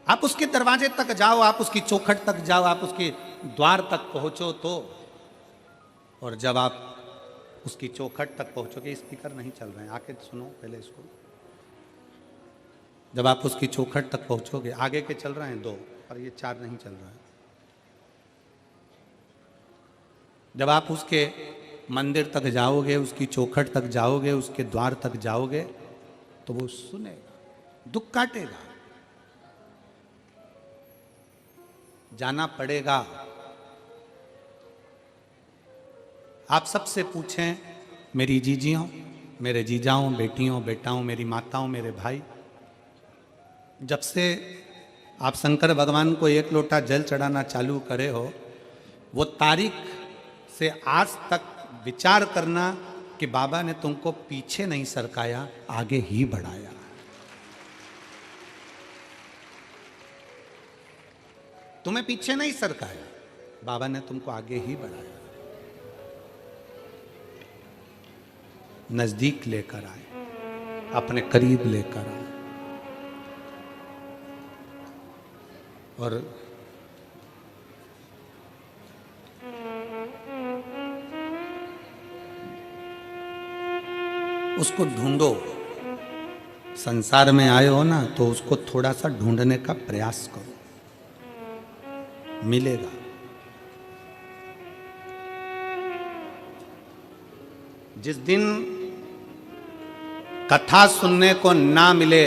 आप उसके दरवाजे तक जाओ, आप उसकी चौखट तक जाओ, आप उसके द्वार तक पहुंचो तो। और जब आप उसकी चौखट तक पहुंचोगे, स्पीकर नहीं चल रहे हैं, आके सुनो पहले इसको। जब आप उसकी चौखट तक पहुंचोगे, आगे के चल रहे हैं 2 और ये 4 नहीं चल रहा है। जब आप उसके मंदिर तक जाओगे, उसकी चौखट तक जाओगे, उसके द्वार तक जाओगे, तो वो सुनेगा, दुख काटेगा, जाना पड़ेगा। आप सबसे पूछें, मेरी जीजियों, मेरे जीजाओं, बेटियों, बेटाओं, मेरी माताओं, मेरे भाई, जब से आप शंकर भगवान को 1 लोटा जल चढ़ाना चालू करे हो, वो तारीख से आज तक विचार करना कि बाबा ने तुमको पीछे नहीं सरकाया, आगे ही बढ़ाया। तुम्हें पीछे नहीं सरकाया, बाबा ने तुमको आगे ही बढ़ाया, नजदीक लेकर आए, अपने करीब लेकर आए। और उसको ढूंढो। संसार में आए हो ना, तो उसको थोड़ा सा ढूंढने का प्रयास करो, मिलेगा। जिस दिन कथा सुनने को ना मिले,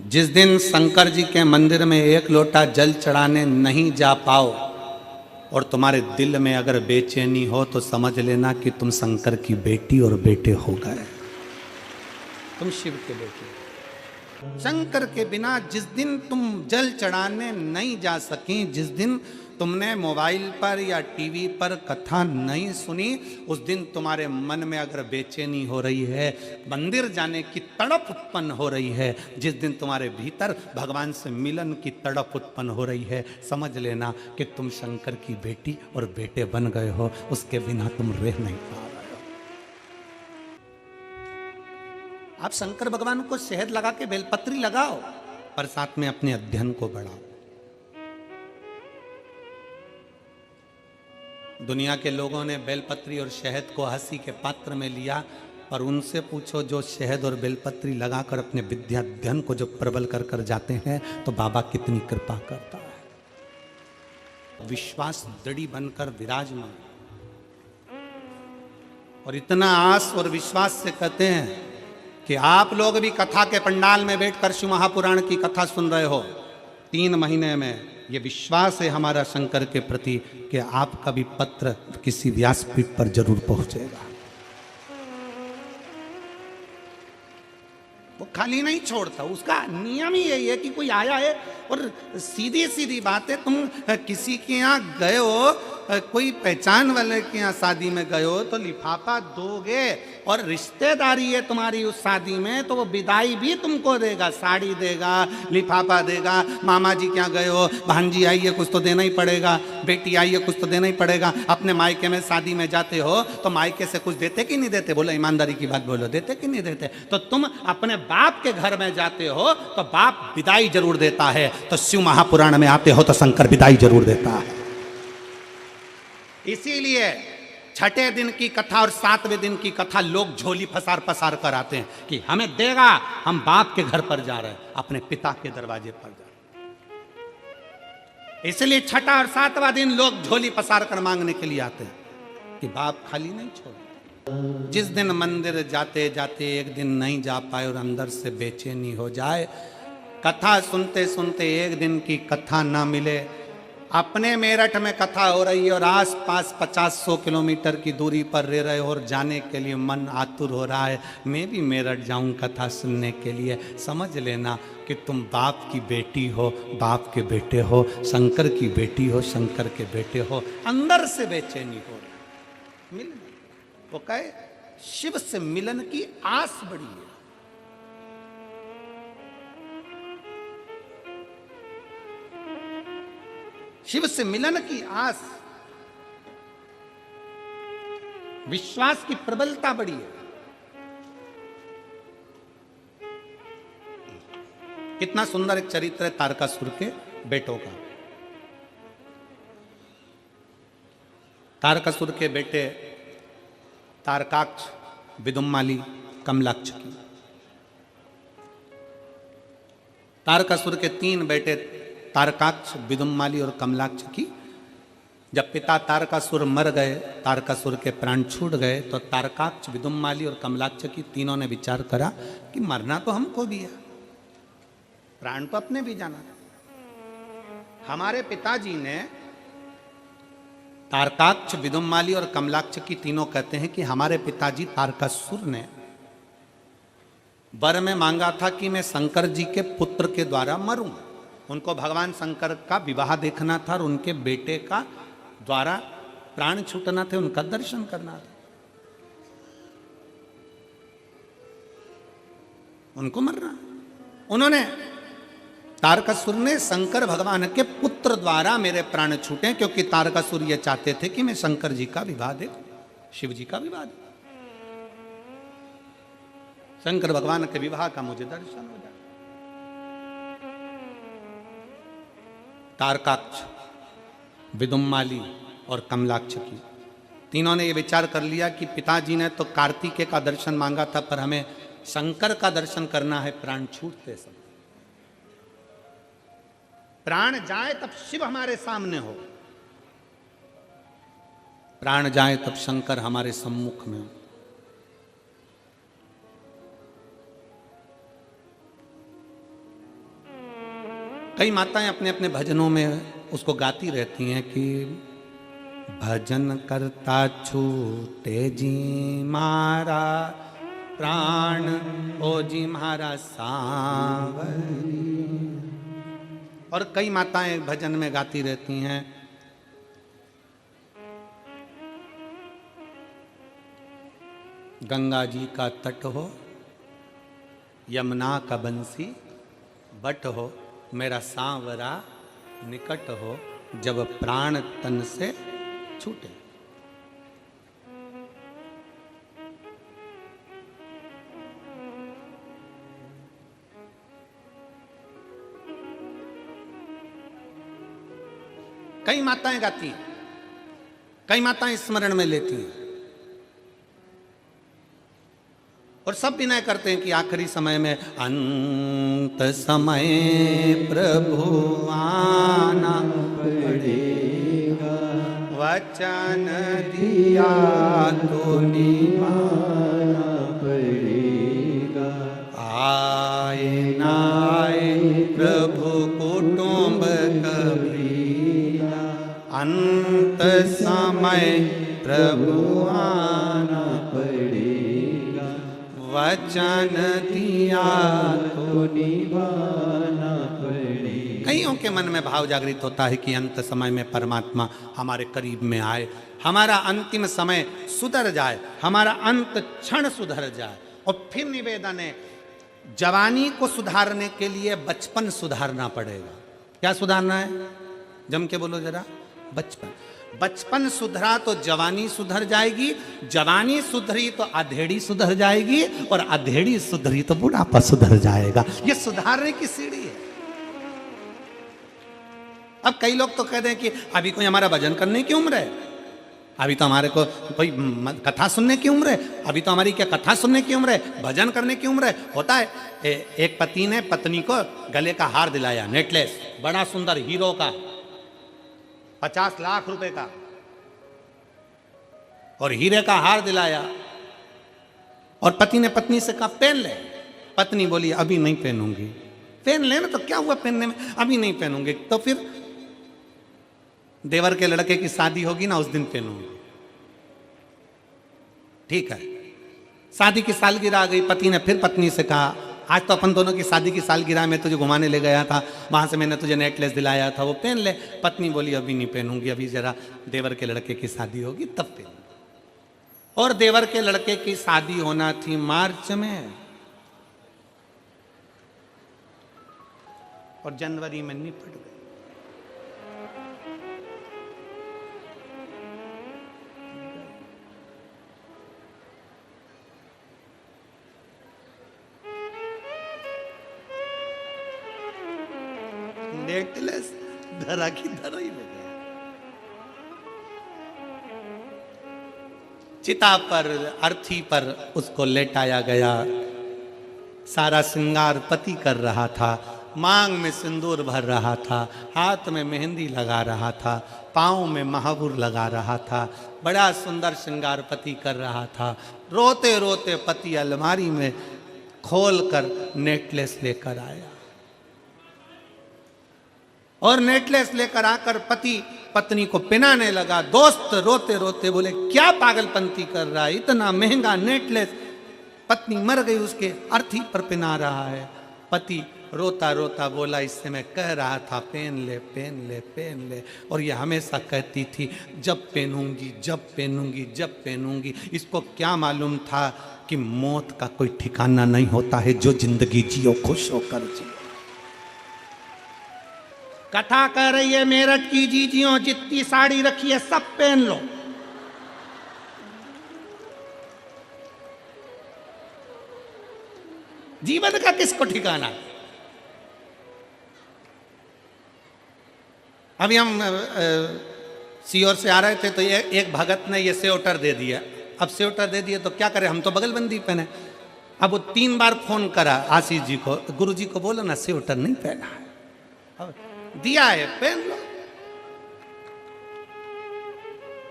जिस दिन शंकर जी के मंदिर में 1 लोटा जल चढ़ाने नहीं जा पाओ और तुम्हारे दिल में अगर बेचैनी हो, तो समझ लेना कि तुम शंकर की बेटी और बेटे हो गए, तुम शिव के बेटे। शंकर के बिना जिस दिन तुम जल चढ़ाने नहीं जा सकी, जिस दिन तुमने मोबाइल पर या टीवी पर कथा नहीं सुनी, उस दिन तुम्हारे मन में अगर बेचैनी हो रही है, मंदिर जाने की तड़प उत्पन्न हो रही है, जिस दिन तुम्हारे भीतर भगवान से मिलन की तड़प उत्पन्न हो रही है, समझ लेना कि तुम शंकर की बेटी और बेटे बन गए हो, उसके बिना तुम रह नहीं पा रहे हो। आप शंकर भगवान को शहद लगा के बेलपत्री लगाओ, पर साथ में अपने अध्ययन को बढ़ाओ। दुनिया के लोगों ने बेलपत्री और शहद को हंसी के पात्र में लिया, पर उनसे पूछो जो शहद और बेलपत्री लगाकर अपने विद्या अध्ययन को जो प्रबल कर कर जाते हैं, तो बाबा कितनी कृपा करता है। विश्वास दृढ़ बनकर विराजमान, और इतना आस और विश्वास से कहते हैं कि आप लोग भी कथा के पंडाल में बैठकर शिव महापुराण की कथा सुन रहे हो 3 महीने में। ये विश्वास है हमारा शंकर के प्रति कि आपका भी पत्र किसी व्यासपीठ पर जरूर पहुंचेगा। वो खाली नहीं छोड़ता, उसका नियम ही यही है कि कोई आया है। और सीधी सीधी बात है, तुम किसी के यहाँ गए हो, कोई पहचान वाले के यहाँ शादी में गए हो, तो लिफाफा दोगे, और रिश्तेदारी है तुम्हारी उस शादी में, तो वो विदाई भी तुमको देगा, साड़ी देगा, लिफाफा देगा। मामा जी क्या गए हो, भांजी आई है, कुछ तो देना ही पड़ेगा, बेटी आई है, कुछ तो देना ही पड़ेगा। अपने मायके में शादी में जाते हो तो मायके से कुछ देते कि नहीं देते? बोलो ईमानदारी की बात बोलो, देते कि नहीं देते? तो तुम अपने बाप के घर में जाते हो तो बाप विदाई जरूर देता है, तो शिव महापुराण में आते हो तो शंकर विदाई जरूर देता है। इसीलिए 6ठे दिन की कथा और 7वें दिन की कथा लोग झोली पसार पसार कर आते हैं कि हमें देगा, हम बाप के घर पर जा रहे हैं, अपने पिता के दरवाजे पर जा रहे हैं। इसलिए 6ठा और 7वां दिन लोग झोली पसार कर मांगने के लिए आते हैं कि बाप खाली नहीं छोड़। जिस दिन मंदिर जाते जाते एक दिन नहीं जा पाए और अंदर से बेचैनी हो जाए, कथा सुनते सुनते एक दिन की कथा ना मिले, अपने मेरठ में कथा हो रही है और आसपास 50-100 किलोमीटर की दूरी पर रह रहे हो और जाने के लिए मन आतुर हो रहा है, मैं भी मेरठ जाऊं कथा सुनने के लिए, समझ लेना कि तुम बाप की बेटी हो, बाप के बेटे हो, शंकर की बेटी हो, शंकर के बेटे हो। अंदर से बेचैनी हो रही, मिल वो कहे शिव से मिलन की आस बड़ी है। शिव से मिलन की आस, विश्वास की प्रबलता बड़ी है। कितना सुंदर एक चरित्र है तारकासुर के बेटों का। तारकासुर के बेटे तारकाक्ष, विदुम्माली, कमलाक्ष की। तारकासुर के 3 बेटे तारकाक्ष, विदुम्माली और कमलाक्ष की। जब पिता तारकासुर मर गए, तारकासुर के प्राण छूट गए, तो तारकाक्ष, विदुम्माली और कमलाक्ष की तीनों ने विचार करा कि मरना तो हमको भी है, प्राण तो अपने भी जाना। हमारे पिताजी ने, तारकाक्ष, विदुम्माली और कमलाक्ष की तीनों कहते हैं कि हमारे पिताजी तारकासुर ने वर में मांगा था कि मैं शंकर जी के पुत्र के द्वारा मरूं। उनको भगवान शंकर का विवाह देखना था और उनके बेटे का द्वारा प्राण छूटना थे, उनका दर्शन करना था। उनको मरना, उन्होंने, तारकासुर ने शंकर भगवान के पुत्र द्वारा मेरे प्राण छूटे, क्योंकि तारकासुर ये चाहते थे कि मैं शंकर जी का विवाह देखूं, शिव जी का विवाह देखूं, शंकर भगवान के विवाह का मुझे दर्शन हो जाए। तारकाक्ष, विदुम्माली और कमलाक्ष की तीनों ने यह विचार कर लिया कि पिताजी ने तो कार्तिकेय का दर्शन मांगा था, पर हमें शंकर का दर्शन करना है प्राण छूटते समय। प्राण जाए तब शिव हमारे सामने हो, प्राण जाए तब शंकर हमारे सम्मुख में हो। कई माताएं अपने अपने भजनों में उसको गाती रहती हैं कि भजन करता छूटे जी मारा प्राण, ओ जी मारा सांवरी। और कई माताएं भजन में गाती रहती हैं गंगा जी का तट हो, यमुना का बंसी बट हो, मेरा सांवरा निकट हो, जब प्राण तन से छूटे। कई माताएं गाती हैं, कई माताएं स्मरण में लेती हैं, और सब विनय करते हैं कि आखिरी समय में अंत समय प्रभु आना पड़ेगा, वचन दिया तो निभाना पड़ेगा। आए ना आए प्रभु कुटुंब कबीरा, अंत समय प्रभु आना पड़ेगा, वचन दिया तो निभाना पड़ेगा। कईयों के मन में भाव जागृत होता है कि अंत समय में परमात्मा हमारे करीब में आए, हमारा अंतिम समय सुधर जाए, हमारा अंत क्षण सुधर जाए। और फिर निवेदन है, जवानी को सुधारने के लिए बचपन सुधारना पड़ेगा। क्या सुधारना है? जम के बोलो जरा। बचपन। बचपन सुधरा तो जवानी सुधर जाएगी, जवानी सुधरी तो अधेड़ी सुधर जाएगी, और अधेड़ी सुधरी तो बुढ़ापा सुधर जाएगा। ये सुधारने की सीढ़ी है। अब कई लोग तो कहते हैं कि अभी कोई हमारा भजन करने की उम्र है, अभी तो हमारे को कोई कथा सुनने की उम्र है, अभी तो हमारी क्या कथा सुनने की उम्र है, भजन करने की उम्र है। होता है एक पति ने पत्नी को गले का हार दिलाया, नेकलेस, बड़ा सुंदर हीरो का, 50 लाख रुपए का, और हीरे का हार दिलाया, और पति ने पत्नी से कहा पहन ले। पत्नी बोली अभी नहीं पहनूंगी। पहन ले ना, तो क्या हुआ पहनने में, अभी नहीं पहनूंगी। तो फिर देवर के लड़के की शादी होगी ना, उस दिन पहनूंगी। ठीक है, शादी की सालगिरह आ गई, पति ने फिर पत्नी से कहा आज तो अपन दोनों की शादी की सालगिरह में तुझे घुमाने ले गया था, वहां से मैंने तुझे नेकलेस दिलाया था, वो पहन ले। पत्नी बोली अभी नहीं पहनूंगी, अभी जरा देवर के लड़के की शादी होगी तब पहनूंगी। और देवर के लड़के की शादी होना थी मार्च में, और जनवरी में निपट गई। नेकलेस धरा की धरा ही रह गया। चिता पर, अर्थी पर उसको लेटाया गया। सारा श्रृंगार पति कर रहा था, मांग में सिंदूर भर रहा था, हाथ में मेहंदी लगा रहा था, पाँव में महावुर लगा रहा था, बड़ा सुंदर श्रृंगार पति कर रहा था। रोते रोते पति अलमारी में खोल कर नेकलेस लेकर आया और नेकलेस लेकर आकर पति पत्नी को पिनाने लगा। दोस्त रोते रोते बोले, क्या पागलपंती कर रहा है, इतना महंगा नेकलेस। पत्नी मर गई, उसके अर्थी पर पिना रहा है। पति रोता रोता बोला, इससे मैं कह रहा था पहन ले पहन ले पहन ले, और ये हमेशा कहती थी जब पहनूंगी जब पहनूंगी जब पहनूंगी। इसको क्या मालूम था कि मौत का कोई ठिकाना नहीं होता है, जो जिंदगी जियो खुश होकर जियो। कथा कह रही है मेरठ की जीजियों, जितनी साड़ी रखी है सब पहन लो। जीवन का किसको ठिकाना। अभी हम सीओर से आ रहे थे तो एक भगत ने ये स्वेटर दे दिया। अब स्वेटर दे दिया तो क्या करें, हम तो बगलबंदी पहने। अब वो 3 बार फोन करा आशीष जी को, गुरु जी को बोलो ना स्वेटर नहीं पहना है। अब दिया है, पहन लो।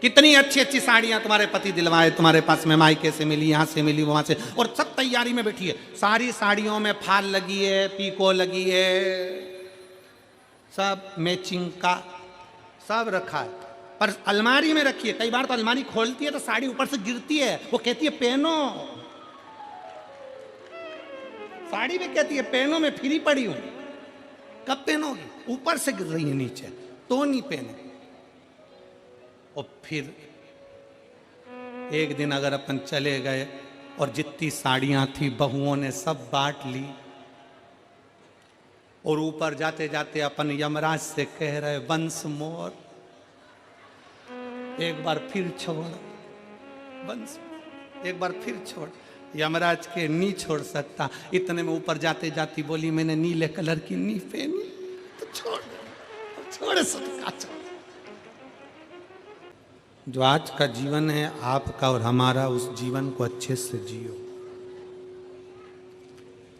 कितनी अच्छी अच्छी साड़ियां तुम्हारे पति दिलवाए, तुम्हारे पास में मायके से मिली, यहां से मिली, वहां से, और सब तैयारी में बैठी है। सारी साड़ियों में फाल लगी है, पीको लगी है, सब मैचिंग का सब रखा है, पर अलमारी में रखी है। कई बार तो अलमारी खोलती है तो साड़ी ऊपर से गिरती है, वो कहती है पहनो। साड़ी में कहती है पहनो, मैं फ्री पड़ी हूं। कब पहनोगी, ऊपर से गिर रही है नीचे, तो नहीं पहने। और फिर एक दिन अगर अपन चले गए और जितनी साड़ियां थी बहुओं ने सब बांट ली, और ऊपर जाते जाते अपन यमराज से कह रहे वंस मोर, एक बार फिर छोड़, वंस, एक बार फिर छोड़। यमराज के नी छोड़ सकता। इतने में ऊपर जाते जाती बोली, मैंने नीले कलर की नी पहनी, तो छोड़ छोड़ सकता। छोड़। जो आज का जीवन है आपका और हमारा, उस जीवन को अच्छे से जियो।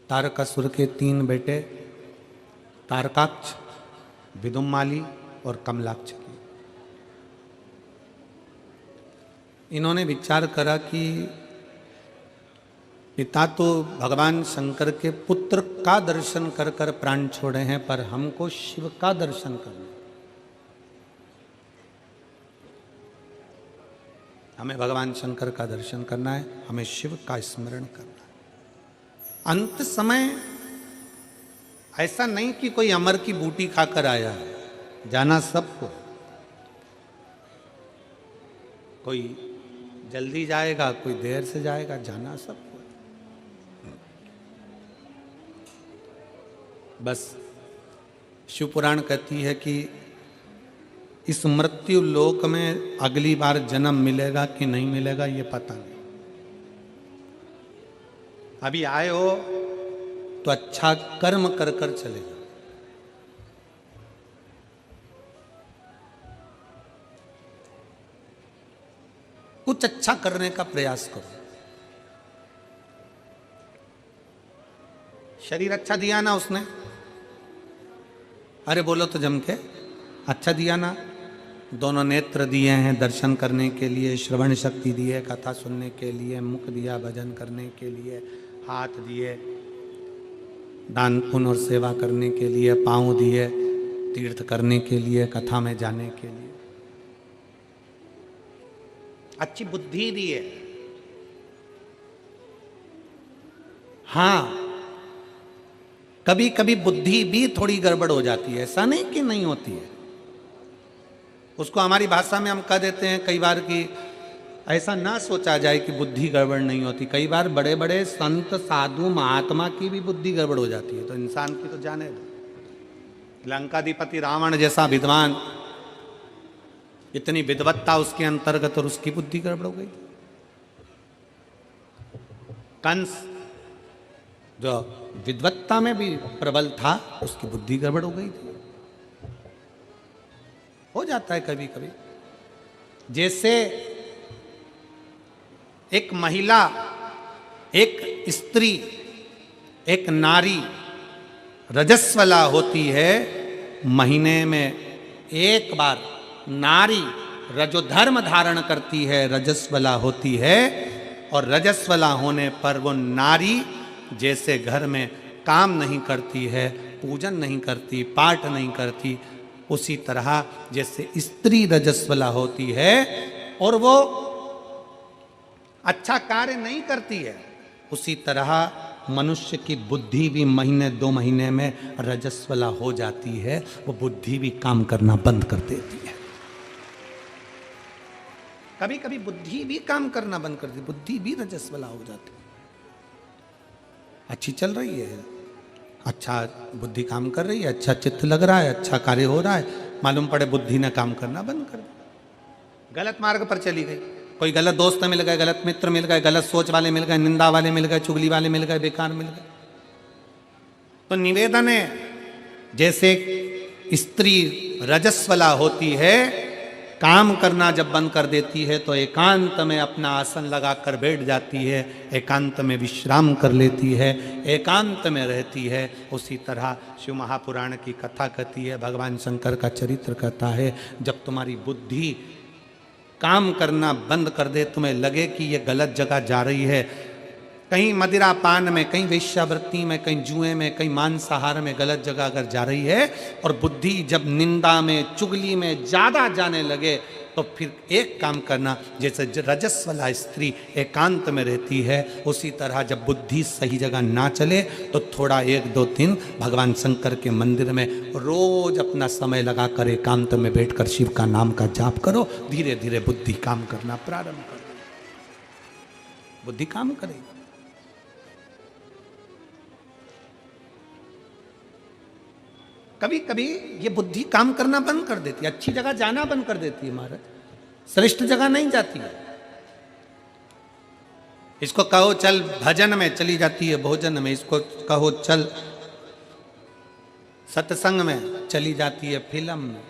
तारकासुर के 3 बेटे, तारकाक्ष, विदुम्माली और कमलाक्ष की, इन्होंने विचार करा कि पिता तो भगवान शंकर के पुत्र का दर्शन कर कर प्राण छोड़े हैं, पर हमको शिव का दर्शन करना, हमें भगवान शंकर का दर्शन करना है, हमें शिव का स्मरण करना है। अंत समय ऐसा नहीं कि कोई अमर की बूटी खाकर आया है, जाना सबको। कोई जल्दी जाएगा, कोई देर से जाएगा, जाना सबको। बस शिव पुराण कहती है कि इस मृत्यु लोक में अगली बार जन्म मिलेगा कि नहीं मिलेगा ये पता नहीं। अभी आए हो तो अच्छा कर्म कर कर चलेगा। कुछ अच्छा करने का प्रयास करो। शरीर अच्छा दिया ना उसने, अरे बोलो तो जम के, अच्छा दिया ना। दोनों नेत्र दिए हैं दर्शन करने के लिए, श्रवण शक्ति दी है कथा सुनने के लिए, मुख दिया भजन करने के लिए, हाथ दिए दान पुण्य और सेवा करने के लिए, पाँव दिए तीर्थ करने के लिए, कथा में जाने के लिए, अच्छी बुद्धि दी है। हाँ, कभी कभी बुद्धि भी थोड़ी गड़बड़ हो जाती है, ऐसा नहीं कि नहीं होती है। उसको हमारी भाषा में हम कह देते हैं कई बार कि ऐसा ना सोचा जाए कि बुद्धि गड़बड़ नहीं होती। कई बार बड़े बड़े संत साधु महात्मा की भी बुद्धि गड़बड़ हो जाती है, तो इंसान की तो जाने दो। लंकाधिपति रावण जैसा विद्वान, इतनी विद्वत्ता उसके अंतर्गत, और उसकी बुद्धि गड़बड़ हो गई। कंस जो विद्वत्ता में भी प्रबल था, उसकी बुद्धि गड़बड़ हो गई थी। जाता है कभी कभी। जैसे एक महिला, एक स्त्री, एक नारी रजस्वला होती है, महीने में एक बार नारी रजोधर्म धारण करती है, रजस्वला होती है। और रजस्वला होने पर वो नारी जैसे घर में काम नहीं करती है, पूजन नहीं करती, पाठ नहीं करती, उसी तरह जैसे स्त्री रजस्वला होती है और वो अच्छा कार्य नहीं करती है, उसी तरह मनुष्य की बुद्धि भी महीने 2 महीने में रजस्वला हो जाती है। वो बुद्धि भी काम करना बंद कर देती है। कभी कभी बुद्धि भी काम करना बंद कर देती, बुद्धि भी रजस्वला हो जाती है। अच्छी चल रही है, अच्छा बुद्धि काम कर रही है, अच्छा चित्त लग रहा है, अच्छा कार्य हो रहा है, मालूम पड़े बुद्धि ने काम करना बंद कर दिया, गलत मार्ग पर चली गई। कोई गलत दोस्त मिल गए, गलत मित्र मिल गए, गलत सोच वाले मिल गए, निंदा वाले मिल गए, चुगली वाले मिल गए, बेकार मिल गए। तो निवेदन है, जैसे स्त्री रजस्वला होती है, काम करना जब बंद कर देती है तो एकांत में अपना आसन लगाकर बैठ जाती है, एकांत में विश्राम कर लेती है, एकांत में रहती है। उसी तरह शिव महापुराण की कथा कहती है, भगवान शंकर का चरित्र कहता है, जब तुम्हारी बुद्धि काम करना बंद कर दे, तुम्हें लगे कि ये गलत जगह जा रही है, कहीं मदिरा पान में, कहीं वेश्यावृत्ति में, कहीं जुए में, कहीं मांसाहार में गलत जगह अगर जा रही है, और बुद्धि जब निंदा में, चुगली में ज़्यादा जाने लगे, तो फिर एक काम करना, जैसे रजस्वला स्त्री एकांत में रहती है, उसी तरह जब बुद्धि सही जगह ना चले तो थोड़ा 1-2 दिन भगवान शंकर के मंदिर में रोज अपना समय लगाकर एकांत में बैठकर शिव का नाम का जाप करो। धीरे धीरे बुद्धि काम करना प्रारंभ करो, बुद्धि काम करेगी। कभी कभी ये बुद्धि काम करना बंद कर देती है, अच्छी जगह जाना बंद कर देती है महाराज, श्रेष्ठ जगह नहीं जाती है। इसको कहो चल भजन में, चली जाती है भोजन में, इसको कहो चल सत्संग में, चली जाती है फिल्म में।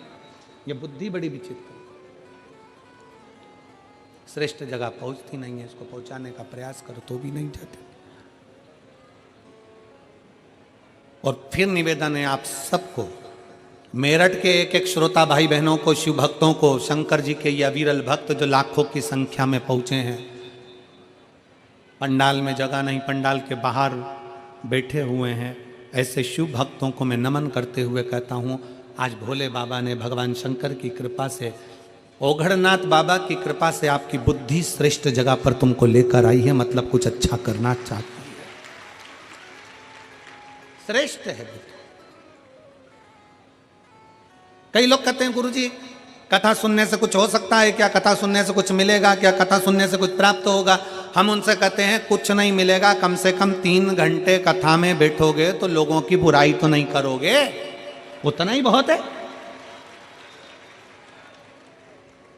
ये बुद्धि बड़ी विचित्र, श्रेष्ठ जगह पहुंचती नहीं है, इसको पहुंचाने का प्रयास करो तो भी नहीं जाती। और फिर निवेदन है आप सबको, मेरठ के एक एक श्रोता भाई बहनों को, शिव भक्तों को, शंकर जी के ये अविरल भक्त जो लाखों की संख्या में पहुंचे हैं, पंडाल में जगह नहीं, पंडाल के बाहर बैठे हुए हैं, ऐसे शिव भक्तों को मैं नमन करते हुए कहता हूँ, आज भोले बाबा ने, भगवान शंकर की कृपा से, ओघड़नाथ बाबा की कृपा से आपकी बुद्धि श्रेष्ठ जगह पर तुमको लेकर आई है, मतलब कुछ अच्छा करना चाहती है, श्रेष्ठ है बुद्धि। कई लोग कहते हैं गुरुजी कथा सुनने से कुछ हो सकता है क्या, कथा सुनने से कुछ मिलेगा क्या, कथा सुनने से कुछ प्राप्त होगा। हम उनसे कहते हैं कुछ नहीं मिलेगा, कम से कम 3 घंटे कथा में बैठोगे तो लोगों की बुराई तो नहीं करोगे, उतना ही बहुत है।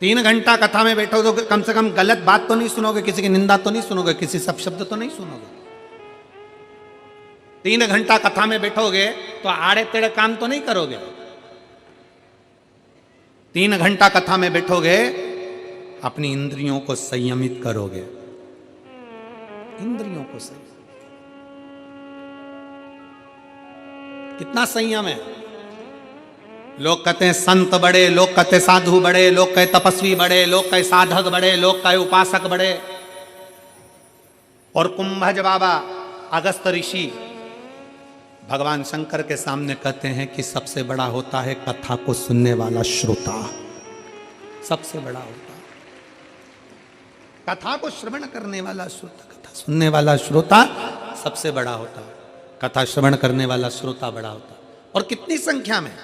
3 घंटा कथा में बैठोगे तो कम से कम गलत बात तो नहीं सुनोगे, किसी की निंदा तो नहीं सुनोगे, किसी शब्द तो नहीं सुनोगे। 3 घंटा कथा में बैठोगे तो आड़े तेड़े काम तो नहीं करोगे। 3 घंटा कथा में बैठोगे, अपनी इंद्रियों को संयमित करोगे, इंद्रियों को संयम। कितना संयम है। लोग कहते हैं संत बड़े, लोग कहते साधु बड़े, लोग कहे तपस्वी बड़े, लोग कहे साधक बड़े, लोग कहे उपासक बड़े। और कुंभज बाबा, अगस्त ऋषि भगवान शंकर के सामने कहते हैं कि सबसे बड़ा होता है कथा को सुनने वाला श्रोता, सबसे बड़ा होता है कथा को श्रवण करने वाला श्रोता, कथा सुनने वाला श्रोता सबसे बड़ा होता है, कथा श्रवण करने वाला श्रोता बड़ा होता है। और कितनी संख्या में,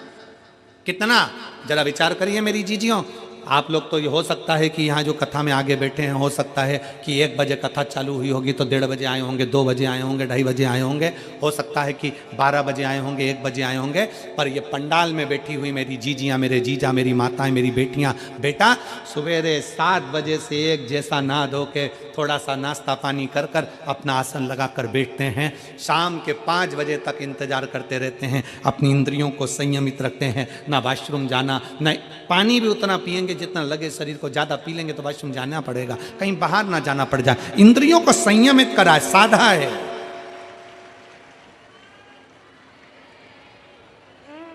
कितना, जरा विचार करिए मेरी जीजियों। आप लोग तो ये हो सकता है कि यहाँ जो कथा में आगे बैठे हैं, हो सकता है कि 1 बजे कथा चालू हुई होगी तो 1:30 बजे आए होंगे, 2 बजे आए होंगे, 2:30 बजे आए होंगे, हो सकता है कि 12 बजे आए होंगे, 1 बजे आए होंगे। पर ये पंडाल में बैठी हुई मेरी जीजियाँ, मेरे जीजा, मेरी माताएं, मेरी बेटियाँ, बेटा सवेरे 7 बजे से एक जैसा नहा धो के थोड़ा सा नाश्ता पानी कर कर अपना आसन लगा कर बैठते हैं, शाम के 5 बजे तक इंतजार करते रहते हैं, अपनी इंद्रियों को संयमित रखते हैं, ना वॉशरूम जाना, न पानी भी उतना पिएंगे जितना लगे शरीर को, ज़्यादा पी लेंगे तो वॉशरूम जाना पड़ेगा, कहीं बाहर ना जाना पड़ जाए, इंद्रियों को संयमित कराए, साधा है।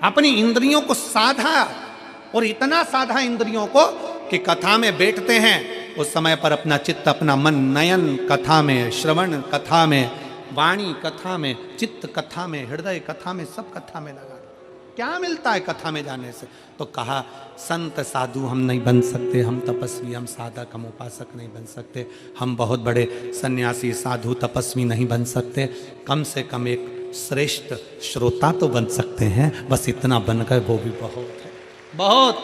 अपनी इंद्रियों को साधा, और इतना साधा इंद्रियों को कि कथा में बैठते हैं उस समय पर अपना चित्त अपना मन नयन कथा में, श्रवण कथा में, वाणी कथा में, चित्त कथा में, हृदय कथा में, सब कथा में लगा। क्या मिलता है कथा में जाने से? तो कहा संत साधु हम नहीं बन सकते, हम तपस्वी, हम साधक, हम उपासक नहीं बन सकते, हम बहुत बड़े सन्यासी साधु तपस्वी नहीं बन सकते, कम से कम एक श्रेष्ठ श्रोता तो बन सकते हैं, बस इतना बन गए वो भी बहुत है, बहुत।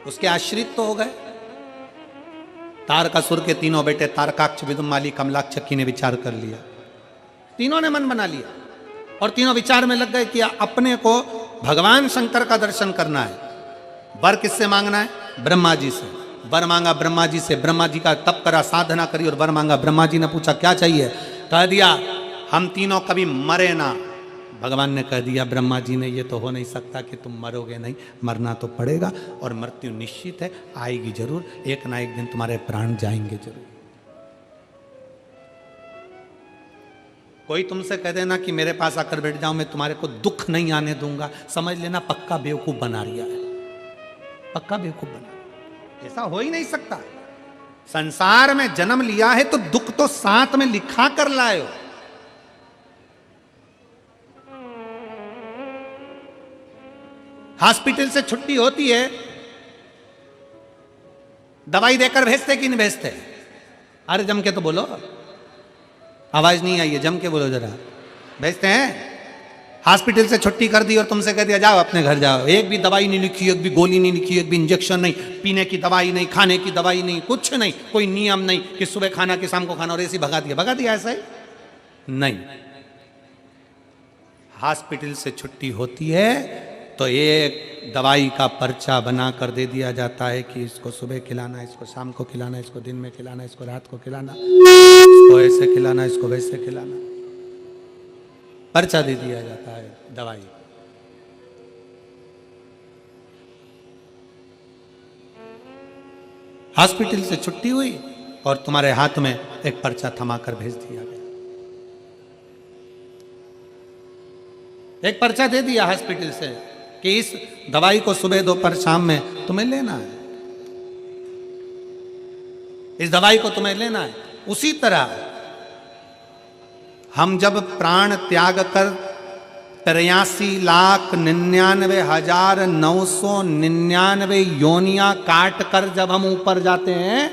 उसके आश्रित तो हो गए। तारकासुर के तीनों बेटे तारकाक्ष, विदुमाली, कमलाक्ष ने विचार कर लिया, तीनों ने मन बना लिया और तीनों विचार में लग गए कि अपने को भगवान शंकर का दर्शन करना है। वर किससे मांगना है? ब्रह्मा जी से। वर मांगा ब्रह्मा जी से, ब्रह्मा जी का तप करा, साधना करी और वर मांगा। ब्रह्मा जी ने पूछा क्या चाहिए? कह दिया हम तीनों कभी मरे ना। भगवान ने कह दिया ब्रह्मा जी ने, ये तो हो नहीं सकता कि तुम मरोगे नहीं, मरना तो पड़ेगा और मृत्यु निश्चित है, आएगी जरूर, एक ना एक दिन तुम्हारे प्राण जाएंगे जरूर। कोई तुमसे कह देना कि मेरे पास आकर बैठ जाओ, मैं तुम्हारे को दुख नहीं आने दूंगा, समझ लेना पक्का बेवकूफ बना रिया है, पक्का बेवकूफ बना। ऐसा हो ही नहीं सकता। संसार में जन्म लिया है तो दुख तो साथ में लिखा कर लाए हो। हॉस्पिटल से छुट्टी होती है, दवाई देकर भेजते कि नहीं भेजते? अरे जम के तो बोलो, आवाज नहीं आई है, जम के बोलो जरा। भेजते हैं? हॉस्पिटल से छुट्टी कर दी और तुमसे कह दिया जाओ अपने घर जाओ, एक भी दवाई नहीं लिखी, एक भी गोली नहीं लिखी, एक भी इंजेक्शन नहीं, पीने की दवाई नहीं, खाने की दवाई नहीं, कुछ नहीं, कोई नियम नहीं कि सुबह खाना कि शाम को खाना, और ऐसे भगा दिया, भगा दिया ऐसा ही नहीं। हॉस्पिटल से छुट्टी होती है तो एक दवाई का पर्चा बना कर दे दिया जाता है कि इसको सुबह खिलाना, इसको शाम को खिलाना, इसको दिन में खिलाना, इसको रात को खिलाना, इसको ऐसे खिलाना, इसको वैसे खिलाना, पर्चा दे दिया जाता है दवाई। हॉस्पिटल से छुट्टी हुई और तुम्हारे हाथ में एक पर्चा थमा कर भेज दिया गया। एक पर्चा दे दिया हॉस्पिटल से कि इस दवाई को सुबह दोपहर शाम में तुम्हें लेना है, इस दवाई को तुम्हें लेना है। उसी तरह हम जब प्राण त्याग कर 83,99,999 योनियां काट कर जब हम ऊपर जाते हैं,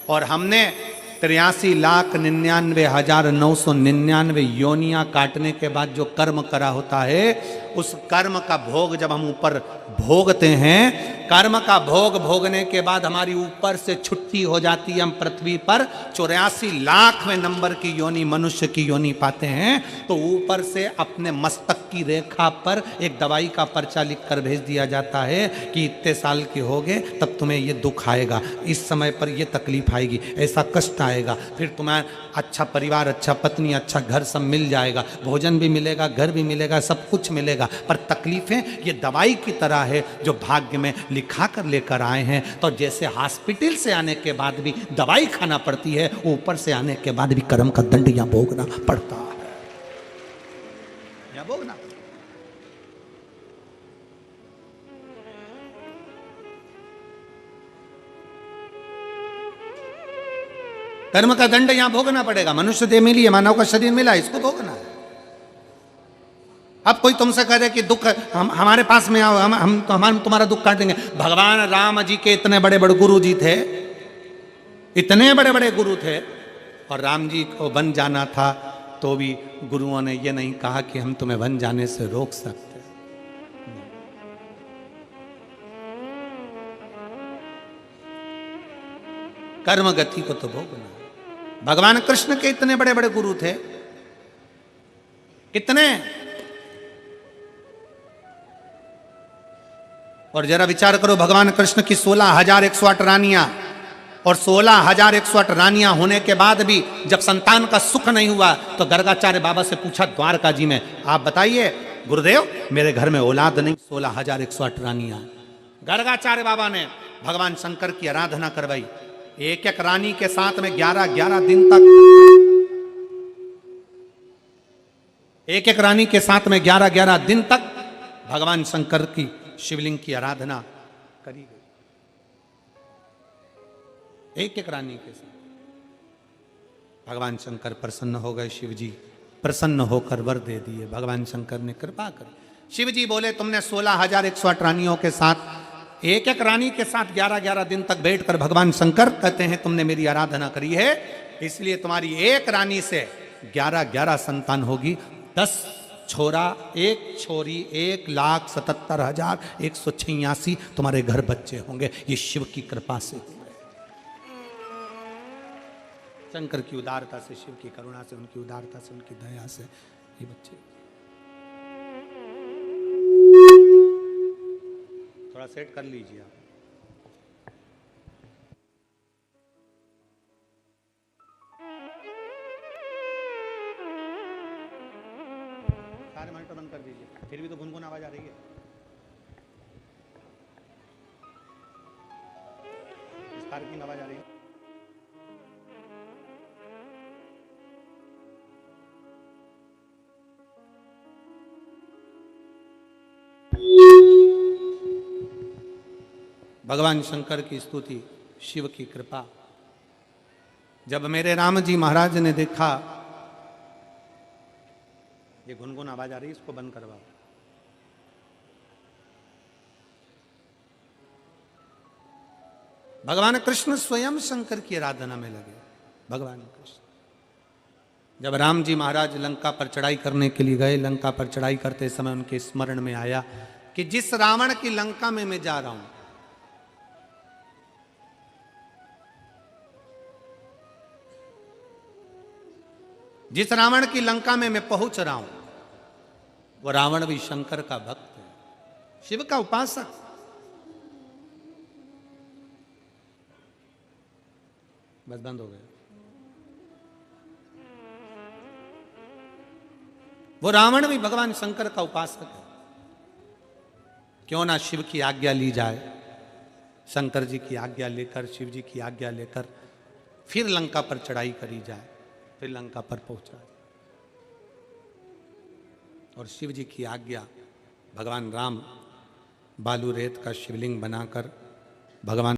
और हमने 83,99,999 योनियां काटने के बाद जो कर्म करा होता है, उस कर्म का भोग जब हम ऊपर भोगते हैं, कर्म का भोग भोगने के बाद हमारी ऊपर से छुट्टी हो जाती है, हम पृथ्वी पर 84 लाखवें नंबर की योनि, मनुष्य की योनि पाते हैं। तो ऊपर से अपने मस्तक की रेखा पर एक दवाई का पर्चा लिख कर भेज दिया जाता है कि इतने साल के होगे तब तुम्हें ये दुख आएगा, इस समय पर ये तकलीफ आएगी, ऐसा कष्ट आएगा, फिर तुम्हें अच्छा परिवार, अच्छा पत्नी, अच्छा घर सब मिल जाएगा, भोजन भी मिलेगा, घर भी मिलेगा, सब कुछ मिलेगा, पर तकलीफें ये दवाई की तरह है जो भाग्य में लिखा कर लेकर आए हैं। तो जैसे हॉस्पिटल से आने के बाद भी दवाई खाना पड़ती है, ऊपर से आने के बाद भी कर्म का दंड या भोगना पड़ता है, या भोगना। कर्म का दंड यहां भोगना पड़ेगा। मनुष्य देह मिली है, मानव का शरीर मिला, इसको भोगना है। अब कोई तुमसे कह दे कि दुख हमारे पास में आओ, हम तुम्हारा दुख काट देंगे। भगवान राम जी के इतने बड़े बड़े गुरु जी थे, इतने बड़े बड़े गुरु थे, और राम जी को वन जाना था तो भी गुरुओं ने ये नहीं कहा कि हम तुम्हें वन जाने से रोक सकते। कर्म गति को तो भोगना। भगवान कृष्ण के इतने बड़े बड़े गुरु थे, कितने, और जरा विचार करो, भगवान कृष्ण की 16,108 रानियां, और 16,108 रानियां होने के बाद भी जब संतान का सुख नहीं हुआ तो गर्गाचार्य बाबा से पूछा द्वारका जी में, आप बताइए गुरुदेव मेरे घर में औलाद नहीं, 16,108 रानियां। गर्गाचार्य बाबा ने भगवान शंकर की आराधना करवाई। एक एक रानी के साथ में 11-11 दिन तक, एक एक रानी के साथ में 11-11 दिन तक भगवान शंकर की शिवलिंग की आराधना करी गई, एक एक रानी के साथ। भगवान शंकर प्रसन्न हो गए, शिव जी प्रसन्न होकर वर दे दिए, भगवान शंकर ने कृपा करी। शिव जी बोले तुमने 16,108 रानियों के साथ, एक एक रानी के साथ 11-11 दिन तक बैठकर, भगवान शंकर कहते हैं तुमने मेरी आराधना करी है, इसलिए तुम्हारी एक रानी से 11-11 संतान होगी, 10 छोरा 1 छोरी, 1,77,186 तुम्हारे घर बच्चे होंगे। ये शिव की कृपा से हुए, शंकर की उदारता से, शिव की करुणा से, उनकी उदारता से, उनकी दया से ये बच्चे। थोड़ा सेट कर लीजिए आप। सारे मॉनिटर बंद कर दीजिए, फिर भी तो गुनगुन आवाज आ रही है। स्पार्किंग आवाज आ रही है। भगवान शंकर की स्तुति, शिव की कृपा। जब मेरे राम जी महाराज ने देखा ये गुनगुन आवाज आ रही है, इसको बंद करवाओ। भगवान कृष्ण स्वयं शंकर की आराधना में लगे। भगवान कृष्ण जब राम जी महाराज लंका पर चढ़ाई करने के लिए गए, लंका पर चढ़ाई करते समय उनके स्मरण में आया कि जिस रावण की लंका में मैं जा रहा हूं, जिस रावण की लंका में मैं पहुंच रहा हूं, वो रावण भी शंकर का भक्त है, शिव का उपासक। बस बंद हो गया। वो रावण भी भगवान शंकर का उपासक है। क्यों ना शिव की आज्ञा ली जाए, शंकर जी की आज्ञा लेकर, शिव जी की आज्ञा लेकर फिर लंका पर चढ़ाई करी जाए, फिर लंका पर पहुंचा जाए। और शिव जी की आज्ञा, भगवान राम बालू रेत का शिवलिंग बनाकर भगवान